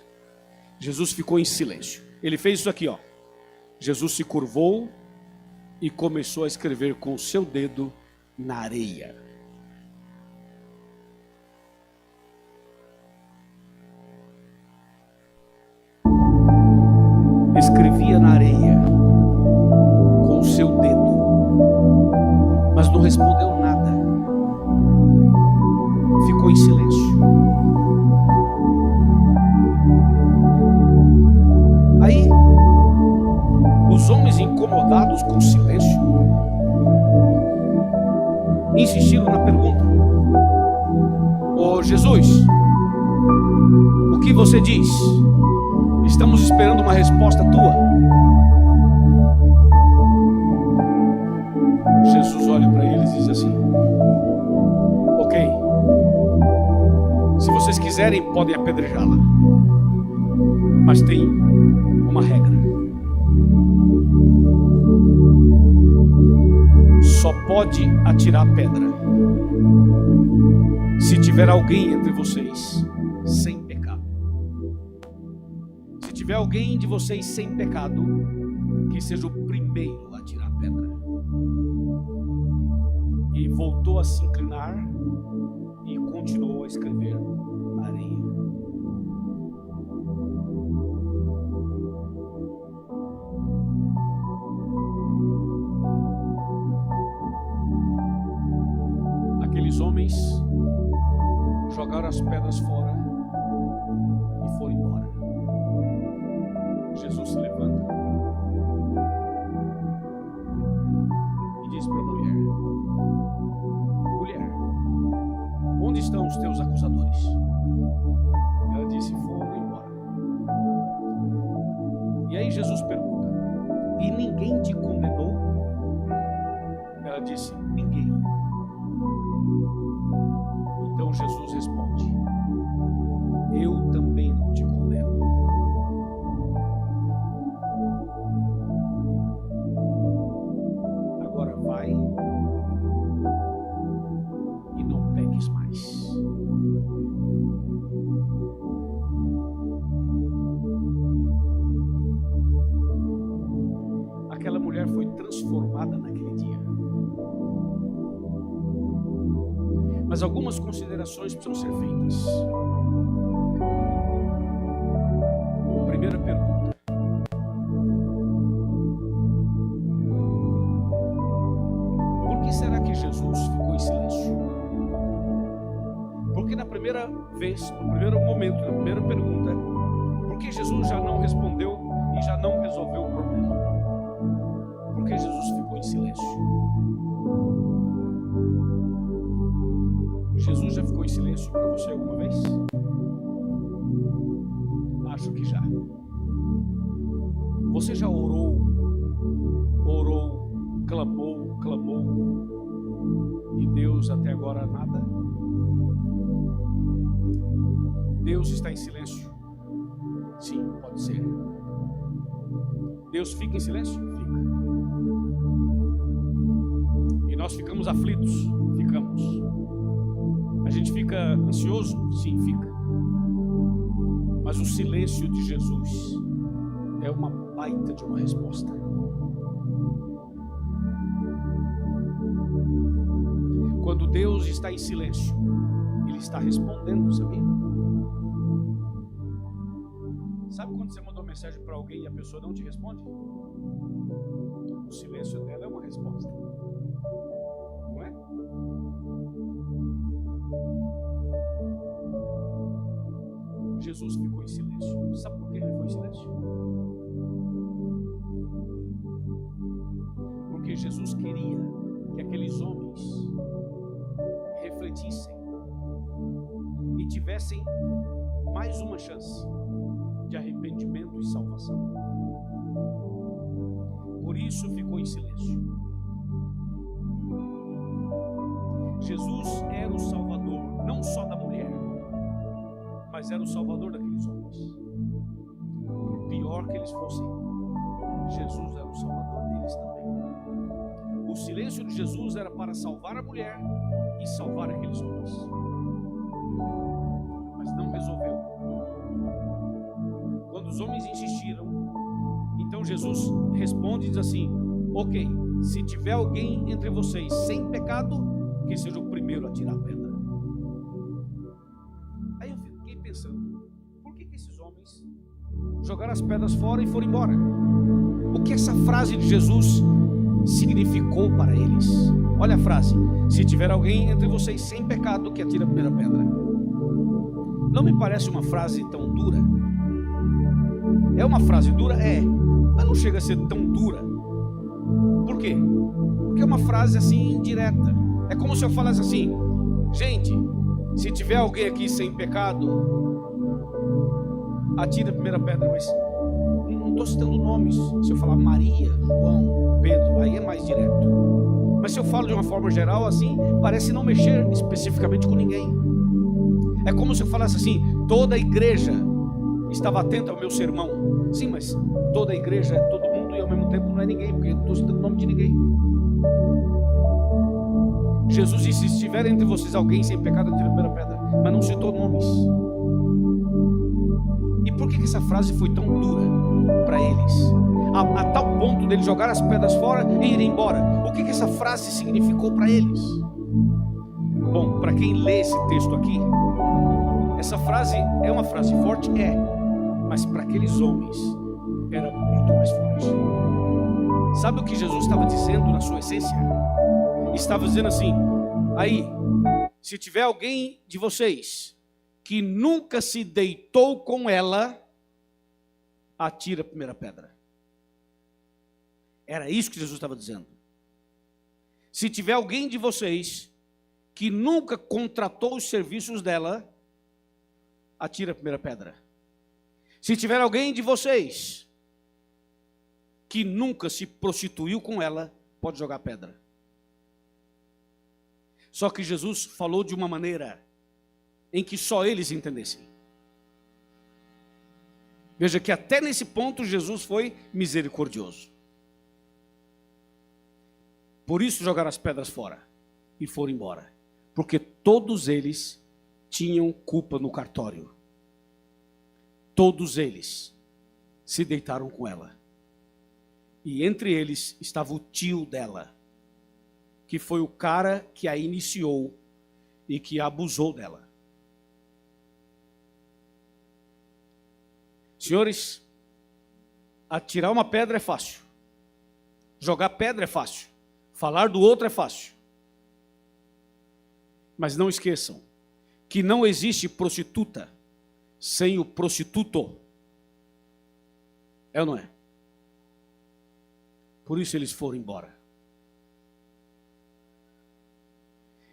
Jesus ficou em silêncio. Ele fez isso aqui, ó. Jesus se curvou e começou a escrever com o seu dedo na areia. Escrevia na areia com o seu dedo, mas não respondeu nada. Ficou em silêncio. Aí os homens, incomodados com o silêncio, insistiram na pergunta: Ô Jesus, o que você diz? Estamos esperando uma resposta tua. Jesus olha para eles e diz assim: ok, se vocês quiserem podem apedrejá-la, mas tem uma regra. Só pode atirar pedra se tiver alguém entre vocês sem pecado. Se tiver alguém de vocês sem pecado, que seja o primeiro a tirar a pedra. E voltou a se inclinar e continuou a escrever na areia. Aqueles homens jogaram as pedras fora e foram embora. Jesus se levanta e diz para a mulher: mulher, onde estão os teus acusadores? Ela disse: foram embora. E aí Jesus pergunta: e ninguém te condenou? Ela disse: ninguém. Então Jesus responde: eu também não te condeno. Agora vai e não peques mais. Aquela mulher foi transformada naquele dia. Mas algumas considerações precisam ser feitas. Primeira pergunta: por que será que Jesus ficou em silêncio? Porque na primeira vez, no primeiro momento, na primeira pergunta, por que Jesus já não respondeu e já não resolveu o problema? Por que Jesus ficou em silêncio? Jesus já ficou em silêncio para você alguma vez? Acho que já. Você já orou, clamou, e Deus até agora nada? Deus está em silêncio? Sim, pode ser. Deus fica em silêncio? Fica. E nós ficamos aflitos? Ficamos. A gente fica ansioso? Sim, fica. Mas o silêncio de Jesus é uma baita de uma resposta. Quando Deus está em silêncio, Ele está respondendo, sabia? Sabe quando você mandou mensagem para alguém e a pessoa não te responde? O silêncio dela é uma resposta. Não é? Jesus ficou em silêncio. Sabe por que ele foi em silêncio? Porque Jesus queria que aqueles homens refletissem e tivessem mais uma chance de arrependimento e salvação. Por isso ficou em silêncio. Jesus era o Salvador, não só da mulher, mas era o Salvador daqueles homens. Por pior que eles fossem, Jesus era o Salvador deles também. O silêncio de Jesus era para salvar a mulher e salvar aqueles homens. Mas não resolveu. Quando os homens insistiram, então Jesus responde e diz assim: ok, se tiver alguém entre vocês sem pecado, que seja o primeiro a tirar a pedra. Aí eu fiquei pensando, por que esses homens jogaram as pedras fora e foram embora? O que essa frase de Jesus significou para eles? Olha a frase: se tiver alguém entre vocês sem pecado, que atire a primeira pedra. Não me parece uma frase tão dura? É uma frase dura? É, mas não chega a ser tão dura. Por quê? Porque é uma frase assim indireta. É como se eu falasse assim: gente, se tiver alguém aqui sem pecado, atira a primeira pedra. Mas não estou citando nomes. Se eu falar Maria, João, Pedro, aí é mais direto. Mas se eu falo de uma forma geral assim, parece não mexer especificamente com ninguém. É como se eu falasse assim: toda a igreja estava atenta ao meu sermão. Sim, mas toda a igreja é todo mundo e ao mesmo tempo não é ninguém, porque eu não estou citando o nome de ninguém. Jesus disse: se estiver entre vocês alguém sem pecado, atire a primeira pedra. Mas não citou nomes. por que essa frase foi tão dura para eles? A tal ponto deles jogar as pedras fora e ir embora. O que essa frase significou para eles? Bom, para quem lê esse texto aqui, essa frase é uma frase forte? É. Mas para aqueles homens, era muito mais forte. Sabe o que Jesus estava dizendo na sua essência? Estava dizendo assim: aí, se tiver alguém de vocês que nunca se deitou com ela, atira a primeira pedra. Era isso que Jesus estava dizendo. Se tiver alguém de vocês que nunca contratou os serviços dela, atira a primeira pedra. Se tiver alguém de vocês que nunca se prostituiu com ela, pode jogar pedra. Só que Jesus falou de uma maneira em que só eles entendessem. Veja que até nesse ponto Jesus foi misericordioso. Por isso jogaram as pedras fora e foram embora. Porque todos eles tinham culpa no cartório. Todos eles se deitaram com ela. E entre eles estava o tio dela, que foi o cara que a iniciou e que abusou dela. Senhores, atirar uma pedra é fácil. Jogar pedra é fácil. Falar do outro é fácil. Mas não esqueçam que não existe prostituta sem o prostituto. É ou não é? Por isso eles foram embora.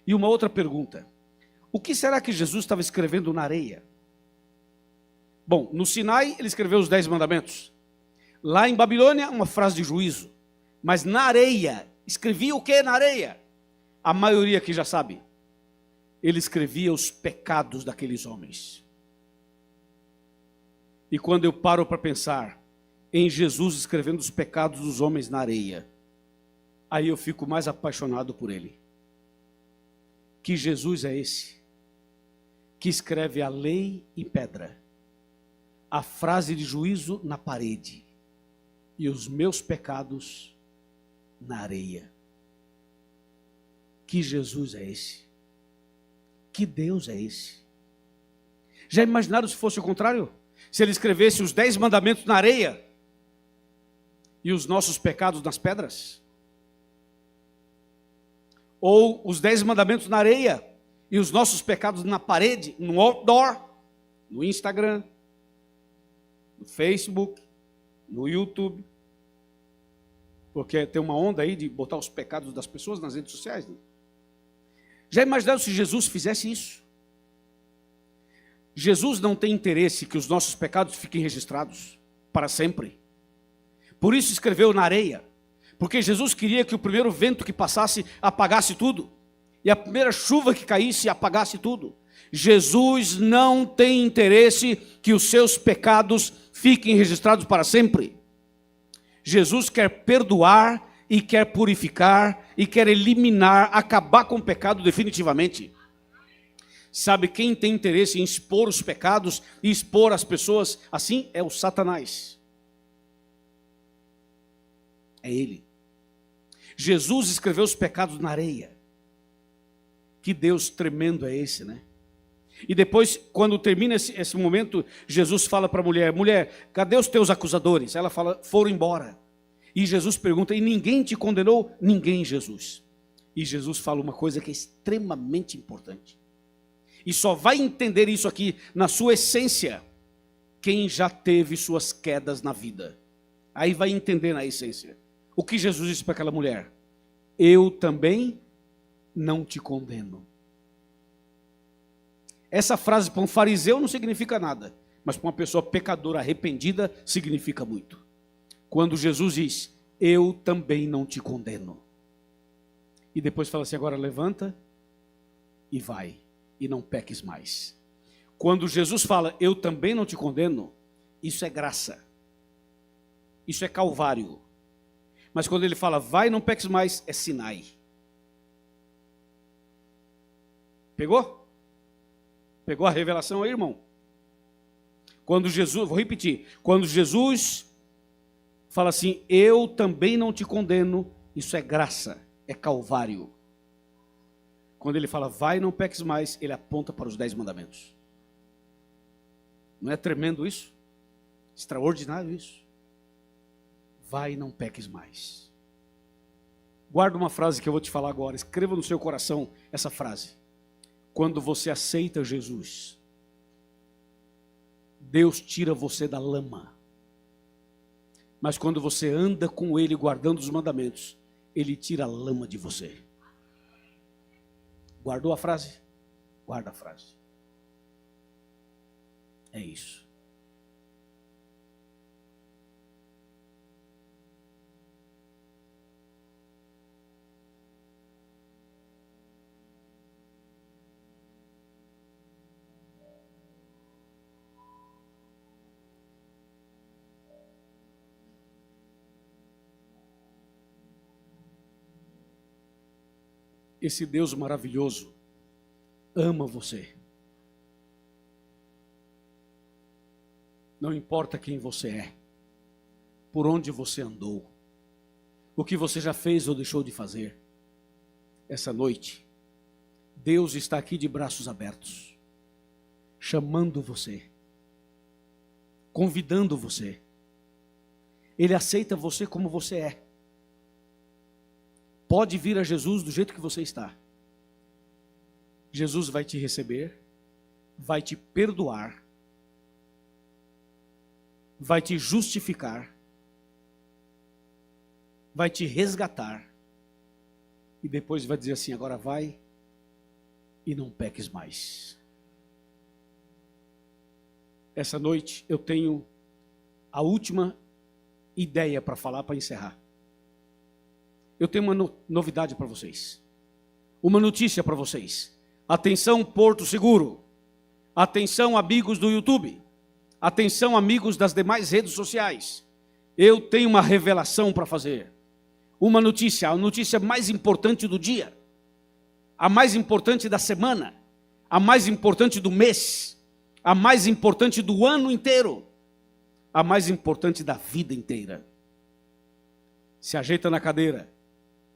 E uma outra pergunta: o que será que Jesus estava escrevendo na areia? Bom, no Sinai ele escreveu os 10 mandamentos. Lá em Babilônia, uma frase de juízo. Mas na areia, escrevia o que na areia? A maioria aqui já sabe. Ele escrevia os pecados daqueles homens. E quando eu paro para pensar em Jesus escrevendo os pecados dos homens na areia, aí eu fico mais apaixonado por ele. Que Jesus é esse que escreve a lei em pedra, a frase de juízo na parede e os meus pecados na areia. Que Jesus é esse? Que Deus é esse? Já imaginaram se fosse o contrário? Se ele escrevesse os 10 mandamentos na areia e os nossos pecados nas pedras? Ou os 10 mandamentos na areia e os nossos pecados na parede, no outdoor, no Instagram, no Facebook, no YouTube? Porque tem uma onda aí de botar os pecados das pessoas nas redes sociais, né? Já imaginaram se Jesus fizesse isso? Jesus não tem interesse que os nossos pecados fiquem registrados para sempre. Por isso escreveu na areia. Porque Jesus queria que o primeiro vento que passasse apagasse tudo. E a primeira chuva que caísse apagasse tudo. Jesus não tem interesse que os seus pecados fiquem registrados para sempre. Jesus quer perdoar e quer purificar e quer eliminar, acabar com o pecado definitivamente. Sabe quem tem interesse em expor os pecados e expor as pessoas assim? É o Satanás. É ele. Jesus escreveu os pecados na areia. Que Deus tremendo é esse, né? E depois, quando termina esse momento, Jesus fala para a mulher: mulher, cadê os teus acusadores? Ela fala: foram embora. E Jesus pergunta: e ninguém te condenou? Ninguém, Jesus. E Jesus fala uma coisa que é extremamente importante. E só vai entender isso aqui na sua essência quem já teve suas quedas na vida. Aí vai entender na essência. O que Jesus disse para aquela mulher? Eu também não te condeno. Essa frase para um fariseu não significa nada, mas para uma pessoa pecadora arrependida significa muito. Quando Jesus diz: eu também não te condeno. E depois fala assim: agora levanta e vai, e não peques mais. Quando Jesus fala: eu também não te condeno, isso é graça. Isso é Calvário. Mas quando ele fala: vai, não peques mais, é Sinai. Pegou? Pegou a revelação aí, irmão? Quando Jesus, vou repetir, quando Jesus fala assim, eu também não te condeno, isso é graça, é calvário. Quando ele fala, vai, não peques mais, ele aponta para os 10 mandamentos. Não é tremendo isso? Extraordinário isso? Vai, não peques mais. Guarda uma frase que eu vou te falar agora, escreva no seu coração essa frase. Quando você aceita Jesus, Deus tira você da lama. Mas quando você anda com Ele guardando os mandamentos, Ele tira a lama de você. Guardou a frase? Guarda a frase. É isso. Esse Deus maravilhoso ama você. Não importa quem você é, por onde você andou, o que você já fez ou deixou de fazer. Essa noite, Deus está aqui de braços abertos, chamando você, convidando você. Ele aceita você como você é. Pode vir a Jesus do jeito que você está. Jesus vai te receber, vai te perdoar, vai te justificar, vai te resgatar e depois vai dizer assim, agora vai e não peques mais. Essa noite eu tenho a última ideia para falar, para encerrar. Eu tenho uma novidade para vocês, uma notícia para vocês. Atenção, Porto Seguro, atenção, amigos do YouTube, atenção, amigos das demais redes sociais. Eu tenho uma revelação para fazer, uma notícia, a notícia mais importante do dia, a mais importante da semana, a mais importante do mês, a mais importante do ano inteiro, a mais importante da vida inteira. Se ajeita na cadeira.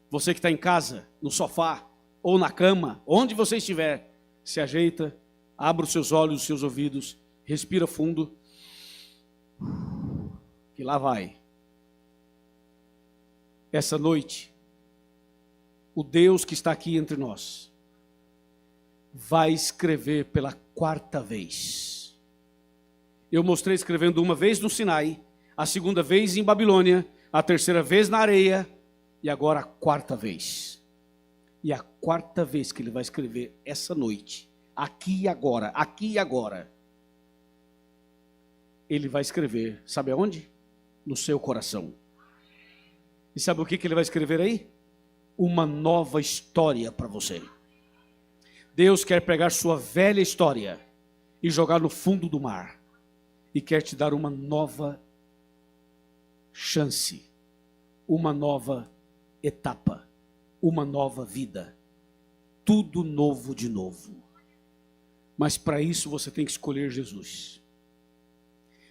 Você que está em casa, no sofá, ou na cama, onde você estiver, se ajeita, abra os seus olhos, os seus ouvidos, respira fundo, que lá vai. Essa noite, o Deus que está aqui entre nós, vai escrever pela 4ª vez. Eu mostrei escrevendo uma vez no Sinai, a segunda vez em Babilônia, a terceira vez na areia, e agora a 4ª vez. E a 4ª vez que ele vai escrever essa noite, aqui e agora, ele vai escrever, sabe aonde? No seu coração. E sabe o que ele vai escrever aí? Uma nova história para você. Deus quer pegar sua velha história e jogar no fundo do mar. E quer te dar uma nova chance, uma nova etapa, uma nova vida, tudo novo de novo. Mas para isso você tem que escolher Jesus.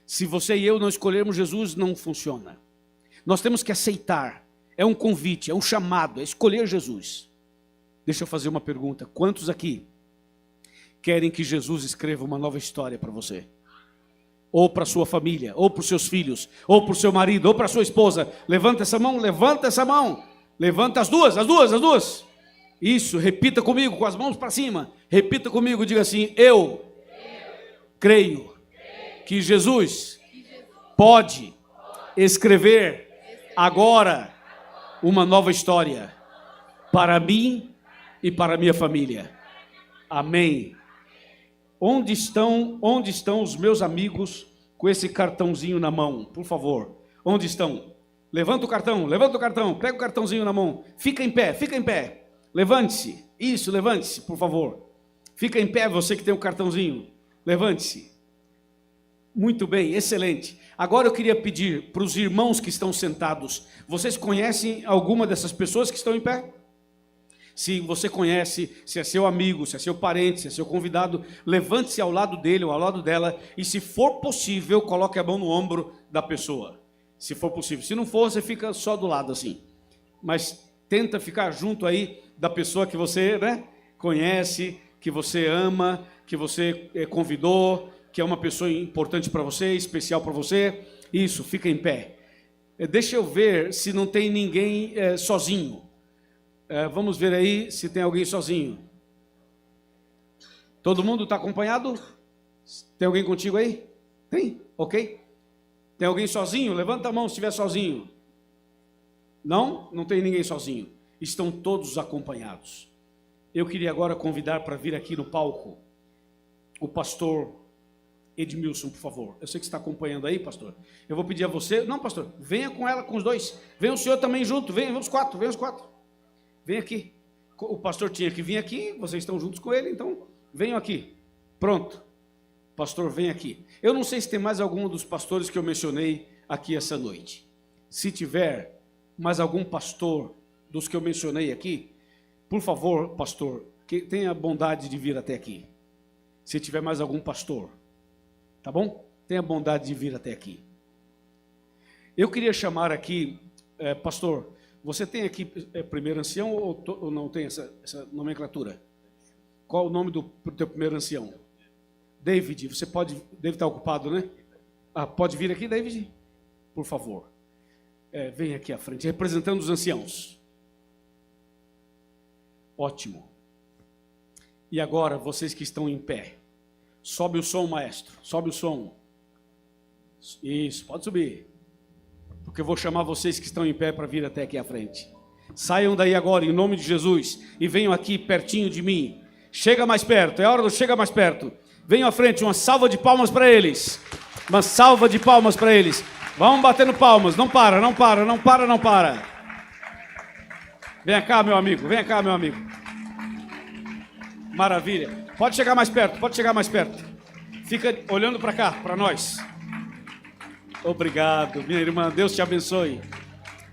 Se você e eu não escolhermos Jesus, não funciona. Nós temos que aceitar, é um convite, é um chamado, é escolher Jesus. Deixa eu fazer uma pergunta, quantos aqui querem que Jesus escreva uma nova história para você? Ou para sua família, ou para os seus filhos, ou para o seu marido, ou para a sua esposa? Levanta essa mão, levanta essa mão. Levanta as duas. Isso, repita comigo, com as mãos para cima. Repita comigo, diga assim, eu creio que Jesus pode escrever agora uma nova história para mim e para minha família. Amém. Onde estão os meus amigos com esse cartãozinho na mão? Por favor, onde estão? Levanta o cartão, pega o cartãozinho na mão. Fica em pé. Levante-se. Isso, levante-se, por favor. Fica em pé, você que tem o cartãozinho. Levante-se. Muito bem, excelente. Agora eu queria pedir para os irmãos que estão sentados, vocês conhecem alguma dessas pessoas que estão em pé? Se você conhece, se é seu amigo, se é seu parente, se é seu convidado, levante-se ao lado dele ou ao lado dela e, se for possível, coloque a mão no ombro da pessoa. Se for possível. Se não for, você fica só do lado assim. Mas tenta ficar junto aí da pessoa que você, né, conhece, que você ama, que você convidou, que é uma pessoa importante para você, especial para você. Isso, fica em pé. Deixa eu ver se não tem ninguém sozinho. Vamos ver aí se tem alguém sozinho. Todo mundo está acompanhado? Tem alguém contigo aí? Tem? Ok. Tem alguém sozinho? Levanta a mão se estiver sozinho. Não? Não tem ninguém sozinho. Estão todos acompanhados. Eu queria agora convidar para vir aqui no palco o pastor Edmilson, por favor. Eu sei que você está acompanhando aí, pastor. Eu vou pedir a você... Não, pastor, venha com ela, com os dois. Venha o senhor também junto. Venha os quatro, venha os quatro. Vem aqui. O pastor tinha que vir aqui, vocês estão juntos com ele, então venham aqui. Pronto. Pastor, vem aqui. Eu não sei se tem mais algum dos pastores que eu mencionei aqui essa noite. Se tiver mais algum pastor dos que eu mencionei aqui, por favor, pastor, que tenha a bondade de vir até aqui. Se tiver mais algum pastor, tá bom? Tenha a bondade de vir até aqui. Eu queria chamar aqui, pastor, você tem aqui primeiro ancião ou não tem essa nomenclatura? Qual o nome do teu primeiro ancião? David, você pode... Deve estar ocupado, né? Pode vir aqui, David? Por favor. Vem aqui à frente, representando os anciãos. Ótimo. E agora, vocês que estão em pé, sobe o som, maestro, sobe o som. Isso, pode subir. Porque eu vou chamar vocês que estão em pé para vir até aqui à frente. Saiam daí agora, em nome de Jesus, e venham aqui pertinho de mim. Chega mais perto, é hora do chega mais perto. Venham à frente, uma salva de palmas para eles. Uma salva de palmas para eles. Vamos batendo palmas, não para, não para, não para, não para. Vem cá, meu amigo, vem cá, meu amigo. Maravilha. Pode chegar mais perto, pode chegar mais perto. Fica olhando para cá, para nós. Obrigado, minha irmã. Deus te abençoe.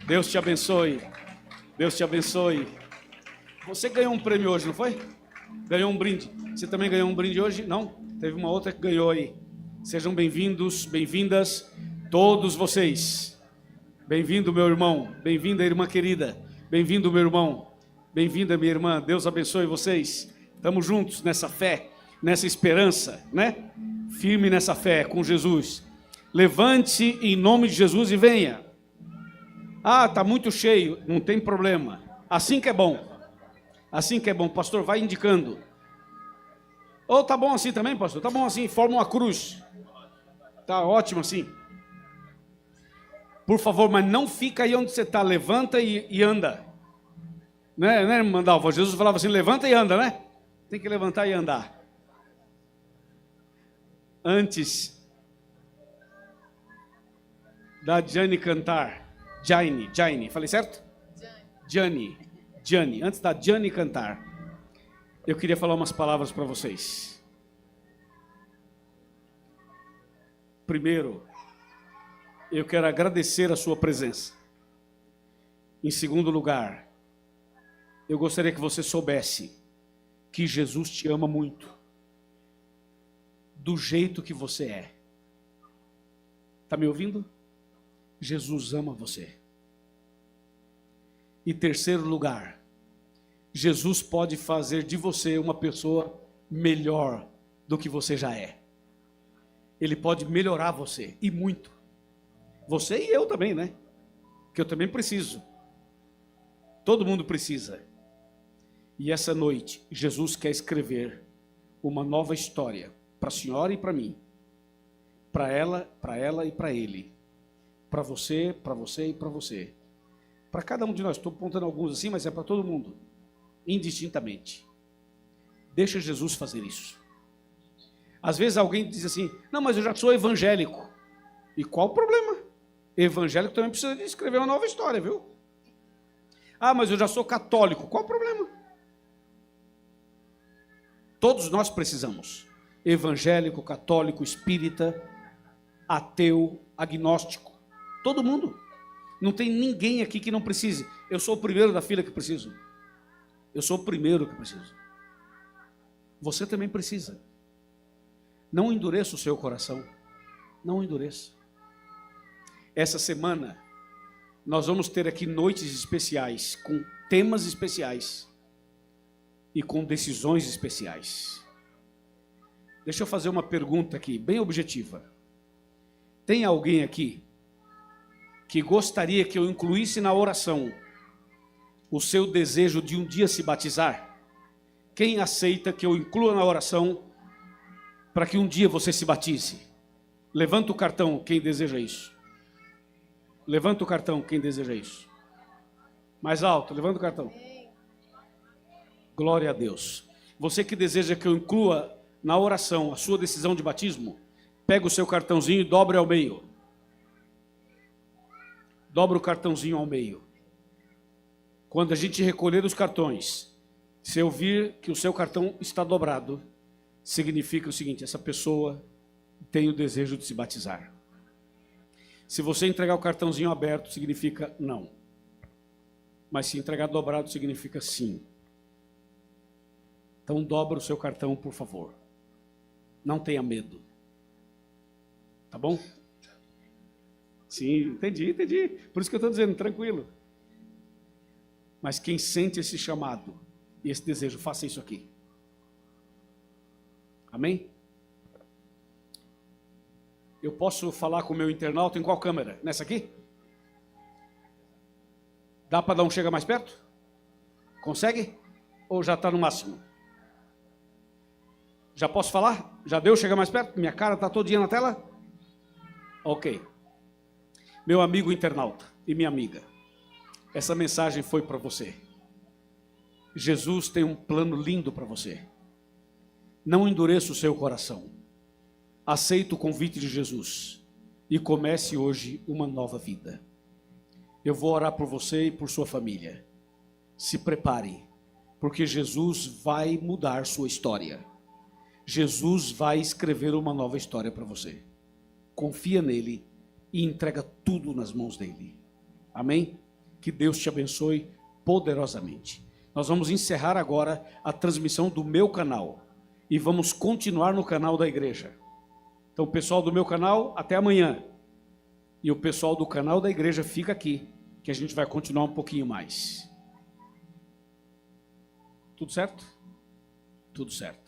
Deus te abençoe. Deus te abençoe. Você ganhou um prêmio hoje, não foi? Ganhou um brinde. Você também ganhou um brinde hoje? Não? Teve uma outra que ganhou aí. Sejam bem-vindos, bem-vindas, todos vocês. Bem-vindo, meu irmão. Bem-vinda, irmã querida. Bem-vindo, meu irmão. Bem-vinda, minha irmã. Deus abençoe vocês. Estamos juntos nessa fé, nessa esperança, né? Firme nessa fé com Jesus. Levante-se em nome de Jesus e venha. Está muito cheio. Não tem problema. Assim que é bom. Assim que é bom. Pastor, vai indicando. Tá bom assim também, pastor? Tá bom assim, forma uma cruz. Tá ótimo assim. Por favor, mas não fica aí onde você está. Levanta e anda. Né, Mandalva? Jesus falava assim, levanta e anda, né? Tem que levantar e andar. Antes da Jane cantar. Jane, falei certo? Jane. Antes da Jane cantar, eu queria falar umas palavras para vocês. Primeiro, eu quero agradecer a sua presença. Em segundo lugar, eu gostaria que você soubesse que Jesus te ama muito, do jeito que você é. Está me ouvindo? Jesus ama você. E terceiro lugar, Jesus pode fazer de você uma pessoa melhor do que você já é. Ele pode melhorar você, e muito. Você e eu também, né? Que eu também preciso. Todo mundo precisa. E essa noite, Jesus quer escrever uma nova história para a senhora e para mim. Para ela e para ele. Para você e para você. Para cada um de nós. Estou apontando alguns assim, mas é para todo mundo. Indistintamente. Deixa Jesus fazer isso. Às vezes alguém diz assim, não, mas eu já sou evangélico. E qual o problema? Evangélico também precisa de escrever uma nova história, viu? Mas eu já sou católico. Qual o problema? Todos nós precisamos. Evangélico, católico, espírita, ateu, agnóstico. Todo mundo. Não tem ninguém aqui que não precise. Eu sou o primeiro da fila que preciso. Eu sou o primeiro que preciso. Você também precisa. Não endureça o seu coração. Não endureça. Essa semana, nós vamos ter aqui noites especiais, com temas especiais e com decisões especiais. Deixa eu fazer uma pergunta aqui, bem objetiva. Tem alguém aqui que gostaria que eu incluísse na oração o seu desejo de um dia se batizar? Quem aceita que eu inclua na oração para que um dia você se batize? Levanta o cartão, quem deseja isso. Levanta o cartão, quem deseja isso. Mais alto, levanta o cartão. Glória a Deus. Você que deseja que eu inclua na oração a sua decisão de batismo, pega o seu cartãozinho e dobre ao meio. Dobra o cartãozinho ao meio. Quando a gente recolher os cartões, se eu vir que o seu cartão está dobrado, significa o seguinte: essa pessoa tem o desejo de se batizar. Se você entregar o cartãozinho aberto, significa não. Mas se entregar dobrado, significa sim. Então dobra o seu cartão, por favor. Não tenha medo. Tá bom? Sim, entendi. Por isso que eu estou dizendo, tranquilo. Mas quem sente esse chamado e esse desejo, faça isso aqui. Amém? Eu posso falar com o meu internauta em qual câmera? Nessa aqui? Dá para dar um chega mais perto? Consegue? Ou já está no máximo? Já posso falar? Já deu chega mais perto? Minha cara está todinha na tela? Ok. Meu amigo internauta e minha amiga, essa mensagem foi para você. Jesus tem um plano lindo para você. Não endureça o seu coração. Aceite o convite de Jesus e comece hoje uma nova vida. Eu vou orar por você e por sua família. Se prepare, porque Jesus vai mudar sua história. Jesus vai escrever uma nova história para você. Confia nele e entrega tudo nas mãos dele. Amém? Que Deus te abençoe poderosamente. Nós vamos encerrar agora a transmissão do meu canal e vamos continuar no canal da igreja. Então, o pessoal do meu canal, até amanhã. E o pessoal do canal da igreja fica aqui, que a gente vai continuar um pouquinho mais. Tudo certo? Tudo certo.